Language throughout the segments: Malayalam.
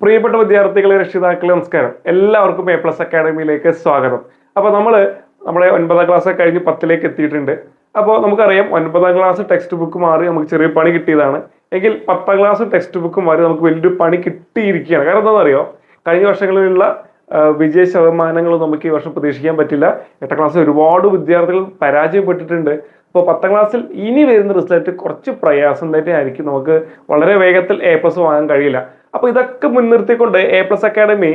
പ്രിയപ്പെട്ട വിദ്യാർത്ഥികളെ, രക്ഷിതാക്കളെ, നമസ്കാരം. എല്ലാവർക്കും എ പ്ലസ് അക്കാഡമിയിലേക്ക് സ്വാഗതം. അപ്പോൾ നമ്മുടെ 9ാം ക്ലാസ് കഴിഞ്ഞ് 10ലേക്ക് എത്തിയിട്ടുണ്ട്. അപ്പോൾ നമുക്കറിയാം 9ാം ക്ലാസ് ടെക്സ്റ്റ് ബുക്ക് മാറി നമുക്ക് ചെറിയ പണി കിട്ടിയതാണ്. എങ്കിൽ 10ാം ക്ലാസ് ടെക്സ്റ്റ് ബുക്ക് മാറി നമുക്ക് വലിയൊരു പണി കിട്ടിയിരിക്കുകയാണ്. കാരണം എന്താണെന്നറിയോ, കഴിഞ്ഞ വർഷങ്ങളിലുള്ള വിജയ ശതമാനങ്ങൾ നമുക്ക് ഈ വർഷം പ്രതീക്ഷിക്കാൻ പറ്റില്ല. 8ാം ക്ലാസ്സിൽ ഒരുപാട് വിദ്യാർത്ഥികൾ പരാജയപ്പെട്ടിട്ടുണ്ട്. അപ്പോൾ 10ാം ക്ലാസ്സിൽ ഇനി വരുന്ന റിസൾട്ട് കുറച്ച് പ്രയാസം തന്നെ ആയിരിക്കും. നമുക്ക് വളരെ വേഗത്തിൽ എ പ്ലസ് വാങ്ങാൻ കഴിയില്ല. അപ്പോൾ ഇതൊക്കെ മുൻനിർത്തിക്കൊണ്ട് എ പ്ലസ് അക്കാഡമി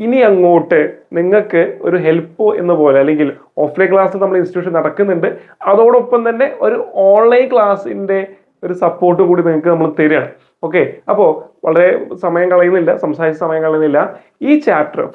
ഇനി അങ്ങോട്ട് നിങ്ങൾക്ക് ഒരു ഹെൽപ്പ് എന്ന പോലെ, അല്ലെങ്കിൽ ഓഫ്ലൈൻ ക്ലാസ് നമ്മുടെ ഇൻസ്റ്റിറ്റ്യൂഷൻ നടക്കുന്നുണ്ട്, അതോടൊപ്പം തന്നെ ഒരു ഓൺലൈൻ ക്ലാസ്സിന്റെ ഒരു സപ്പോർട്ട് കൂടി നിങ്ങൾക്ക് നമ്മൾ തരികയാണ്. ഓക്കെ, അപ്പോൾ വളരെ സമയം കളയുന്നില്ല, സംസാരിച്ച സമയം കളയുന്നില്ല. ഈ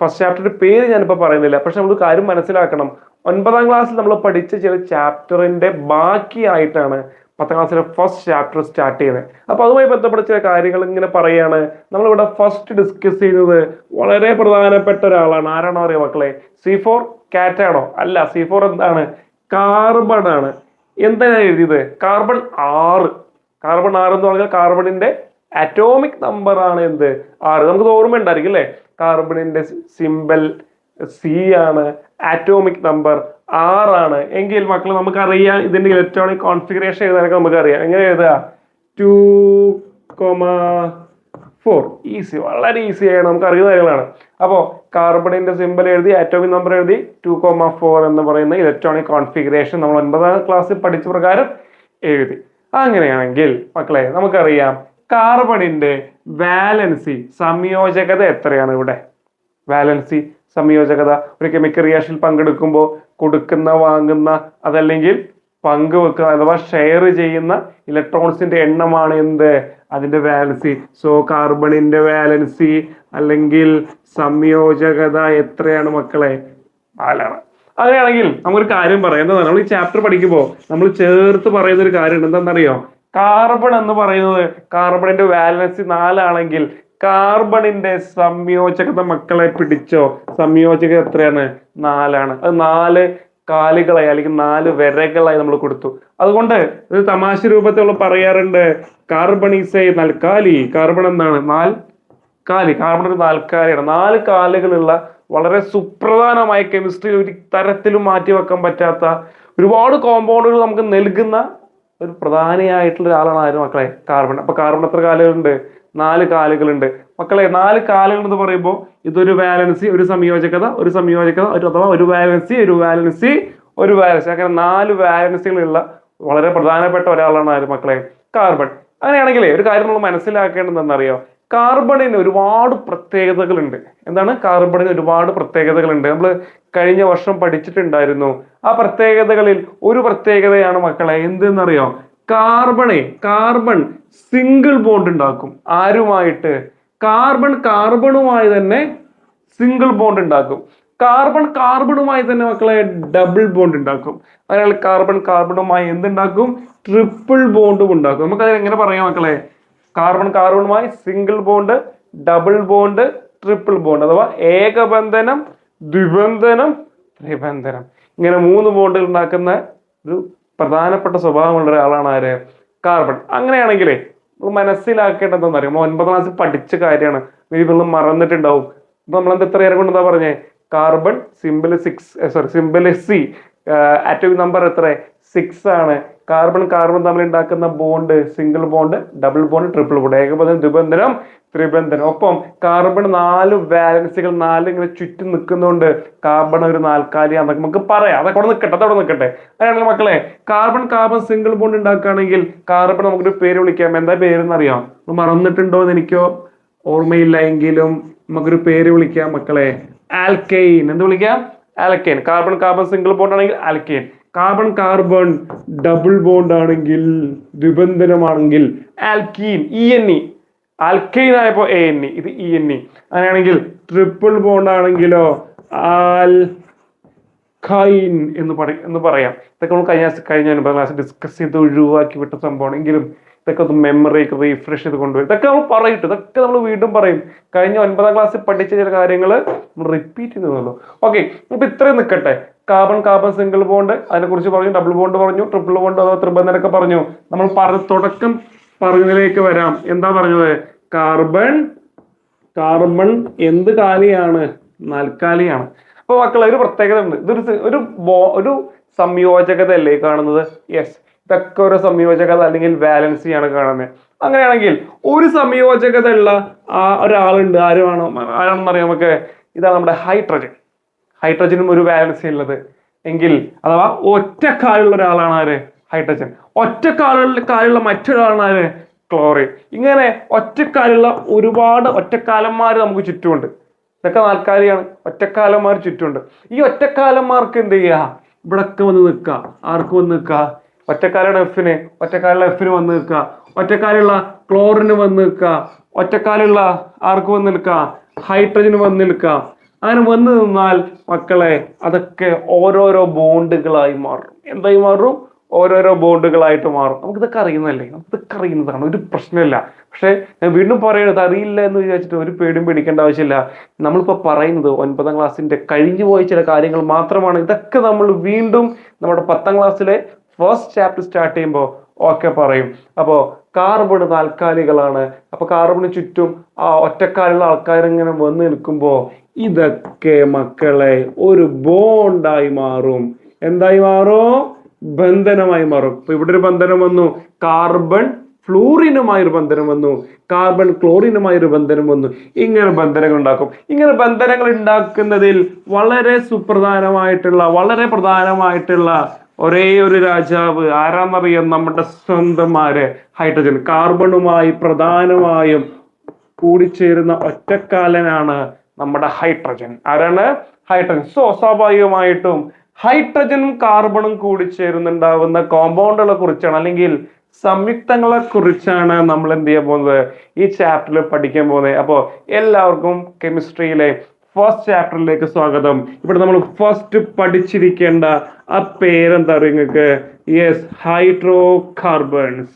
ഫസ്റ്റ് ചാപ്റ്ററിന്റെ പേര് ഞാനിപ്പോൾ പറയുന്നില്ല. പക്ഷെ നമ്മൾ കാര്യം മനസ്സിലാക്കണം, 9ാം ക്ലാസ്സിൽ നമ്മൾ പഠിച്ച ചില ചാപ്റ്ററിന്റെ ബാക്കിയായിട്ടാണ് 10ാം ക്ലാസ്സിലെ ഫസ്റ്റ് ചാപ്റ്റർ സ്റ്റാർട്ട് ചെയ്യുന്നത്. അപ്പൊ അതുമായി ബന്ധപ്പെട്ട ചില കാര്യങ്ങൾ ഇങ്ങനെ പറയാണ്. നമ്മളിവിടെ ഫസ്റ്റ് ഡിസ്കസ് ചെയ്യുന്നത് വളരെ പ്രധാനപ്പെട്ട ഒരാളാണ്. ആരാണോ അറിയോ മക്കളെ? C4 കാറ്റ് ആണോ? അല്ല, C4 എന്താണ്? കാർബൺ ആണ്. എന്താണ് എഴുതിയത്? കാർബൺ 6. കാർബൺ 6 എന്ന് പറഞ്ഞാൽ കാർബണിന്റെ അറ്റോമിക് നമ്പർ ആണ് എന്ത്? 6. നമുക്ക് ഓർമ്മ ഉണ്ടായിരിക്കും അല്ലെ? കാർബണിന്റെ സിമ്പൽ C ആണ്, ആറ്റോമിക് നമ്പർ 6 ആണ്. എങ്കിൽ മക്കൾ നമുക്കറിയാം ഇതിന്റെ ഇലക്ട്രോണിക് കോൺഫിഗറേഷൻ എഴുതാനൊക്കെ നമുക്കറിയാം. എങ്ങനെ എഴുതുക? 2,4. ഈസി, വളരെ ഈസി ആണ്, നമുക്ക് അറിയുന്ന കാര്യങ്ങളാണ്. അപ്പോൾ കാർബണിന്റെ സിമ്പൽ എഴുതി, ആറ്റോമിക് നമ്പർ എഴുതി, 2,4 എന്ന് പറയുന്ന ഇലക്ട്രോണിക് കോൺഫിഗറേഷൻ നമ്മൾ 9ാം ക്ലാസ്സിൽ പഠിച്ച പ്രകാരം എഴുതി. അങ്ങനെയാണെങ്കിൽ മക്കളെ നമുക്കറിയാം കാർബണിന്റെ വാലൻസി സംയോജകത എത്രയാണ്? ഇവിടെ വാലൻസി സംയോജകത ഒരു കെമിക്കൽ റിയാക്ഷനിൽ പങ്കെടുക്കുമ്പോൾ കൊടുക്കുന്ന, വാങ്ങുന്ന, അതല്ലെങ്കിൽ പങ്കുവെക്കുന്ന അഥവാ ഷെയർ ചെയ്യുന്ന ഇലക്ട്രോൺസിന്റെ എണ്ണമാണ് എന്ത്? അതിന്റെ വാലൻസി. സോ കാർബണിന്റെ വാലൻസി അല്ലെങ്കിൽ സംയോജകത എത്രയാണ് മക്കളെ? 4. അങ്ങനെയാണെങ്കിൽ നമുക്കൊരു കാര്യം പറയാം. എന്താ, നമ്മൾ ഈ ചാപ്റ്റർ പഠിക്കുമ്പോൾ നമ്മൾ ചേർത്ത് പറയുന്ന ഒരു കാര്യമുണ്ട്. എന്താണെന്നറിയോ? കാർബൺ എന്ന് പറയുന്നത്, കാർബണിന്റെ വാലൻസി 4 ആണെങ്കിൽ കാർബണിന്റെ സംയോജകത മക്കളെ പിടിച്ചോ? സംയോജകത എത്രയാണ്? 4 ആണ്. അത് 4 കാലുകളായി അല്ലെങ്കിൽ 4 വരകളായി നമ്മൾ കൊടുത്തു. അതുകൊണ്ട് ഒരു തമാശ രൂപത്തിൽ പറയാറുണ്ട്, കാർബൺ ഈസ് എ നാൽക്കാലി. കാർബൺ എന്താണ്? 4 കാലി. കാർബൺ ഒരു 4 കാലിയാണ്. 4 കാലുകളുള്ള വളരെ സുപ്രധാനമായ കെമിസ്ട്രിയിൽ ഒരു തരത്തിലും മാറ്റി വെക്കാൻ പറ്റാത്ത ഒരുപാട് കോമ്പൗണ്ടുകൾ നമുക്ക് നൽകുന്ന ഒരു പ്രധാനിയായിട്ടുള്ള ഒരാളാണ് ആര് മക്കളെ? കാർബൺ. അപ്പൊ കാർബൺ എത്ര കാലുകളുണ്ട്? 4 കാലുകളുണ്ട് മക്കളെ. 4 കാലുകൾ എന്ന് പറയുമ്പോൾ ഇതൊരു വാലൻസി, ഒരു സംയോജകത, ഒരു സംയോജകത, അഥവാ ഒരു വാലൻസി, ഒരു വാലൻസി, ഒരു വാലൻസി, അങ്ങനെ 4 വാലൻസികളുള്ള വളരെ പ്രധാനപ്പെട്ട ഒരാളാണ് ആര് മക്കളെ? കാർബൺ. അങ്ങനെയാണെങ്കിൽ ഒരു കാര്യം നമ്മൾ മനസ്സിലാക്കേണ്ടത് എന്താണെന്നറിയോ? കാർബണിന് ഒരുപാട് പ്രത്യേകതകളുണ്ട്. എന്താണ്? കാർബണിന് ഒരുപാട് പ്രത്യേകതകളുണ്ട്. നമ്മൾ കഴിഞ്ഞ വർഷം പഠിച്ചിട്ടുണ്ടായിരുന്നു. ആ പ്രത്യേകതകളിൽ ഒരു പ്രത്യേകതയാണ് മക്കളെ എന്തെന്നറിയോ? കാർബൺ സിംഗിൾ ബോണ്ട് ഉണ്ടാക്കും. ആരുമായിട്ട്? കാർബണുമായി തന്നെ സിംഗിൾ ബോണ്ട് ഉണ്ടാക്കും. കാർബണുമായി തന്നെ മക്കളെ ഡബിൾ ബോണ്ട് ഉണ്ടാക്കും. അതിനാൽ കാർബണുമായി എന്തുണ്ടാക്കും? ട്രിപ്പിൾ ബോണ്ടും ഉണ്ടാക്കും. നമുക്കത് എങ്ങനെ പറയാം മക്കളെ? കാർബണുമായി single bond, double bond, triple bond, അഥവാ ഏകബന്ധനം, ദ്വിബന്ധനം, ത്രിബന്ധനം, ഇങ്ങനെ 3 ബോണ്ടുകൾ ഉണ്ടാക്കുന്ന ഒരു പ്രധാനപ്പെട്ട സ്വഭാവമുള്ള ഒരാളാണ് ആര്? കാർബൺ. അങ്ങനെയാണെങ്കിലേ നമ്മൾ മനസ്സിലാക്കേണ്ടത് എന്താ പറയുക? 9ാം ക്ലാസ്സിൽ പഠിച്ച കാര്യമാണ്, നിങ്ങൾ മറന്നിട്ടുണ്ടാവും. അപ്പൊ നമ്മളെന്താ ഇത്ര നേരം കൊണ്ട് എന്താ പറഞ്ഞേ? Carbon simple C, atomic number എത്ര? 6 ആണ്. കാർബൺ തമ്മിൽ ഉണ്ടാക്കുന്ന bond single bond, double bond, triple bond, ഏകബന്ധനം, ദ്വിബന്ധനം, ത്രിബന്ധനം. ഒപ്പം കാർബൺ 4 വാലൻസികൾ 4 ഇങ്ങനെ ചുറ്റും നിൽക്കുന്നുണ്ട്. കാർബൺ ഒരു 4 കാലിയാന്നൊക്കെ നമുക്ക് പറയാം. അതൊക്കെ അവിടെ നിൽക്കട്ടെ. അങ്ങനെയാണെങ്കിൽ മക്കളെ കാർബൺ സിംഗിൾ ബോണ്ട് ഉണ്ടാക്കുകയാണെങ്കിൽ കാർബൺ നമുക്കൊരു പേര് വിളിക്കാം. എന്താ പേരെന്ന് അറിയാം? മറന്നിട്ടുണ്ടോ എന്ന് എനിക്കോ ഓർമ്മയില്ല എങ്കിലും നമുക്കൊരു പേര് വിളിക്കാം മക്കളെ. ആൽക്കൈൻ. എന്ത് വിളിക്കാം? ആൽക്കൈൻ. കാർബൺ സിംഗിൾ ബോണ്ട് ആണെങ്കിൽ ആൽക്കൈൻ. കാർബൺ ഡബിൾ ബോണ്ട് ആണെങ്കിൽ, ദ്വിബന്ധനമാണെങ്കിൽ ആൽക്കീൻ. ENE. ആൽക്കൈൻ ആയപ്പോ ANE, ഇത് ENE. അങ്ങനെയാണെങ്കിൽ ട്രിപ്പിൾ ബോണ്ട് ആണെങ്കിലോ ആൽക്കൈൻ എന്ന് പറയാം. ഇതൊക്കെ നമ്മൾ കഴിഞ്ഞ 9ാം ക്ലാസ് ഡിസ്കസ് ചെയ്ത് ഒഴിവാക്കി വിട്ട സംഭവമാണ്. എങ്കിലും ഇതൊക്കെ ഒന്ന് മെമ്മറിക്ക് റീഫ്രഷ് ചെയ്ത് കൊണ്ടുവരും. ഇതൊക്കെ നമ്മൾ പറയും, ഇതൊക്കെ നമ്മൾ വീണ്ടും പറയും. കഴിഞ്ഞ 9ാം ക്ലാസ്സിൽ പഠിച്ച ചില കാര്യങ്ങൾ നമ്മൾ റിപ്പീറ്റ് ചെയ്യുന്നുള്ളൂ. ഓക്കെ, അപ്പൊ ഇത്രയും നിൽക്കട്ടെ. കാർബൺ സിംഗിൾ ബോണ്ട് അതിനെ കുറിച്ച് പറഞ്ഞു, ഡബിൾ ബോണ്ട് പറഞ്ഞു, ട്രിപ്പിൾ ബോണ്ട് അഥവാ ത്രിബന്ധനൊക്കെ പറഞ്ഞു. നമ്മൾ തുടക്കം പറഞ്ഞതിലേക്ക് വരാം. എന്താ പറഞ്ഞത്? കാർബൺ കാർബൺ എന്ത് കാലിയാണ്? നാൽക്കാലിയാണ്. അപ്പൊ മക്കളെ ഒരു പ്രത്യേകത ഉണ്ട്. ഒരു സംയോജകതയല്ലേ കാണുന്നത്? യെസ്, ഇതൊക്കെ ഒരു സംയോജകത അല്ലെങ്കിൽ വാലൻസിയാണ് കാണുന്നത്. അങ്ങനെയാണെങ്കിൽ ഒരു സംയോജകത ഉള്ള ഒരാളുണ്ട്. ആരാണെന്ന് അറിയാം നമുക്ക്? ഇതാണ് നമ്മുടെ ഹൈഡ്രജൻ. ഹൈഡ്രജനും ഒരു വാലൻസി ഉള്ളത് എങ്കിൽ, അഥവാ ഒറ്റക്കാലുള്ള ഒരാളാണ് ആര്? ഹൈഡ്രജൻ. കാലുള്ള മറ്റൊരാളാണ് ആര്? ക്ലോറിൻ. ഇങ്ങനെ ഒറ്റക്കാലുള്ള ഒരുപാട് ഒറ്റക്കാലന്മാർ നമുക്ക് ചുറ്റുമുണ്ട്. ഇതൊക്കെ നാൽക്കാലിയാണ്. ഒറ്റക്കാലന്മാർ ചുറ്റുമുണ്ട്. ഈ ഒറ്റക്കാലന്മാർക്ക് എന്ത് ചെയ്യുക? ഇവിടൊക്കെ വന്ന് നിൽക്കുക. ആർക്ക് വന്ന് നിൽക്കുക? ഒറ്റക്കാലുള്ള എഫിന് വന്ന് നിൽക്കുക. ഒറ്റക്കാലുള്ള ക്ലോറിന് വന്ന് നിൽക്കുക. ഒറ്റക്കാലുള്ള ആർക്ക് വന്ന് നിൽക്കുക? ഹൈഡ്രജന് വന്ന് നിൽക്കുക. അങ്ങനെ വന്ന് നിന്നാൽ മക്കളെ അതൊക്കെ ഓരോരോ ബോണ്ടുകളായി മാറും. എന്തായി മാറും? ഓരോരോ ബോണ്ടുകളായിട്ട് മാറും. നമുക്കിതൊക്കെ അറിയുന്നതല്ലേ? നമുക്കിതൊക്കെ അറിയുന്നതാണ്, ഒരു പ്രശ്നമില്ല. പക്ഷെ ഞാൻ വീണ്ടും പറയുന്നത്, അറിയില്ല എന്ന് വിചാരിച്ചിട്ട് ഒരു പേടിയും പേടിക്കേണ്ട ആവശ്യമില്ല. നമ്മളിപ്പോൾ പറയുന്നത് 9ാം ക്ലാസ്സിന്റെ കഴിഞ്ഞു പോയ ചില കാര്യങ്ങൾ മാത്രമാണ്. ഇതൊക്കെ നമ്മൾ വീണ്ടും നമ്മുടെ 10ാം ക്ലാസ്സിലെ ഫസ്റ്റ് ചാപ്റ്റർ സ്റ്റാർട്ട് ചെയ്യുമ്പോൾ ഒക്കെ പറയും. അപ്പോൾ കാർബൺ താൽക്കാലികളാണ്. അപ്പൊ കാർബണിന് ചുറ്റും ഒറ്റക്കാലുള്ള ആൾക്കാരിങ്ങനെ വന്ന് നിൽക്കുമ്പോൾ ഇതൊക്കെ മക്കളെ ഒരു ബോണ്ടായി മാറും. എന്തായി മാറും? ബന്ധനമായി മാറും. ഇപ്പൊ ഇവിടെ ഒരു ബന്ധനം വന്നു, കാർബൺ ഫ്ലൂറിനുമായി ഒരു ബന്ധനം വന്നു, കാർബൺ ക്ലോറിനുമായി ഒരു ബന്ധനം വന്നു. ഇങ്ങനെ ബന്ധനങ്ങൾ ഉണ്ടാക്കും. ഇങ്ങനെ ബന്ധനങ്ങൾ ഉണ്ടാക്കുന്നതിൽ വളരെ പ്രധാനമായിട്ടുള്ള ഒരേ ഒരു രാജാവ് ആരാന്നറിയാം? നമ്മുടെ സ്വന്തമാര് ഹൈഡ്രജൻ. കാർബണുമായി പ്രധാനമായും കൂടിച്ചേരുന്ന ഒറ്റക്കാലനാണ് നമ്മുടെ ഹൈഡ്രജൻ. ആരാണ്? ഹൈഡ്രജൻ. സ്വാഭാവികമായിട്ടും ഹൈഡ്രജനും കാർബണും കൂടി ചേരുന്നുണ്ടാവുന്ന കോമ്പൗണ്ടുകളെ കുറിച്ചാണ്, അല്ലെങ്കിൽ സംയുക്തങ്ങളെ കുറിച്ചാണ് നമ്മൾ എന്ത് ചെയ്യാൻ പോകുന്നത്? ഈ ചാപ്റ്ററിൽ പഠിക്കാൻ പോകുന്നത്. അപ്പോൾ എല്ലാവർക്കും കെമിസ്ട്രിയിലെ ഫസ്റ്റ് ചാപ്റ്ററിലേക്ക് സ്വാഗതം. ഇവിടെ നമ്മൾ ഫസ്റ്റ് പഠിച്ചിരിക്കേണ്ട ആ പേരെന്താ അറിയാം നിങ്ങൾക്ക്? Yes, hydro carbons.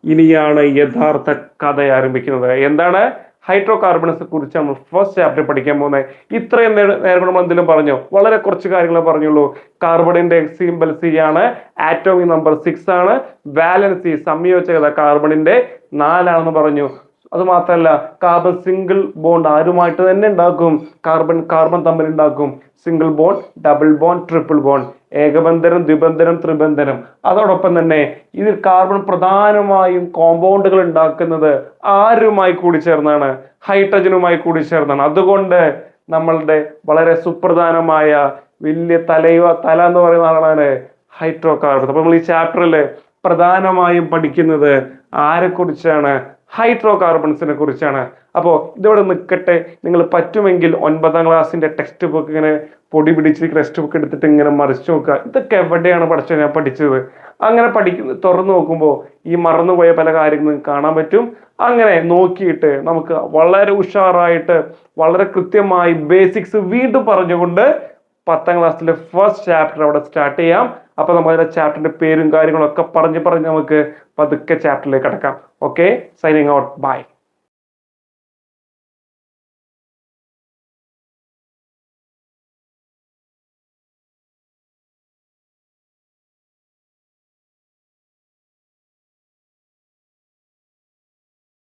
ഇനിയാണ് യഥാർത്ഥ കഥ ആരംഭിക്കുന്നത്. എന്താണ്? ഹൈഡ്രോ കാർബൺസിനെ കുറിച്ച് നമ്മൾ ഫസ്റ്റ് ചാപ്റ്റർ പഠിക്കാൻ പോകുന്നത്. ഇത്രയും നേരം നമ്മൾ എന്തെങ്കിലും പറഞ്ഞോ? വളരെ കുറച്ച് കാര്യങ്ങളെ പറഞ്ഞുള്ളൂ. കാർബണിന്റെ സിംബൽ സി ആണ്, ആറ്റോമിക് നമ്പർ 6 ആണ്, വാലൻസി സംയോജകത കാർബണിന്റെ 4 ആണെന്ന് പറഞ്ഞു. അത് മാത്രമല്ല, കാർബൺ സിംഗിൾ ബോണ്ട് ആരുമായിട്ട് തന്നെ ഉണ്ടാക്കും? കാർബൺ തമ്മിൽ ഉണ്ടാക്കും. Single bond, double bond, triple bond, ഏകബന്ധനം, ദ്വിബന്ധനം, ത്രിബന്ധനം. അതോടൊപ്പം തന്നെ ഇതിൽ കാർബൺ പ്രധാനമായും കോമ്പൗണ്ടുകൾ ഉണ്ടാക്കുന്നത് ആരുമായി കൂടി ചേർന്നാണ്? ഹൈഡ്രജനുമായി കൂടി ചേർന്നാണ്. അതുകൊണ്ട് നമ്മളുടെ വളരെ സുപ്രധാനമായ വലിയ തല എന്ന് പറയുന്ന ആളാണ് ഹൈഡ്രോ കാർബൺ. അപ്പൊ നമ്മൾ ഈ ചാപ്റ്ററിൽ പ്രധാനമായും പഠിക്കുന്നത് ആരെ കുറിച്ചാണ്? ഹൈഡ്രോ കാർബൺസിനെ കുറിച്ചാണ്. അപ്പോൾ ഇതിവിടെ നിൽക്കട്ടെ. നിങ്ങൾ പറ്റുമെങ്കിൽ 9ാം ക്ലാസ്സിന്റെ ടെക്സ്റ്റ് ബുക്ക് ഇങ്ങനെ പൊടി പിടിച്ചിരിക്കുന്ന ടെക്സ്റ്റ് ബുക്ക് എടുത്തിട്ട് ഇങ്ങനെ മറിച്ചു നോക്കുക. ഇതൊക്കെ എവിടെയാണ് ഞാൻ പഠിച്ചത്? അങ്ങനെ തുറന്നു നോക്കുമ്പോൾ ഈ മറന്നുപോയ പല കാര്യങ്ങളും കാണാൻ പറ്റും. അങ്ങനെ നോക്കിയിട്ട് നമുക്ക് വളരെ ഉഷാറായിട്ട് വളരെ കൃത്യമായി ബേസിക്സ് വീണ്ടും പറഞ്ഞുകൊണ്ട് 10ാം ക്ലാസ്സിലെ ഫസ്റ്റ് ചാപ്റ്റർ അവിടെ സ്റ്റാർട്ട് ചെയ്യാം. അപ്പൊ നമ്മൾ അതിന്റെ ചാപ്റ്ററിന്റെ പേരും കാര്യങ്ങളും ഒക്കെ പറഞ്ഞ് നമുക്ക് പതുക്കെ ചാപ്റ്ററിലേക്ക് കടക്കാം. Okay, signing out, by.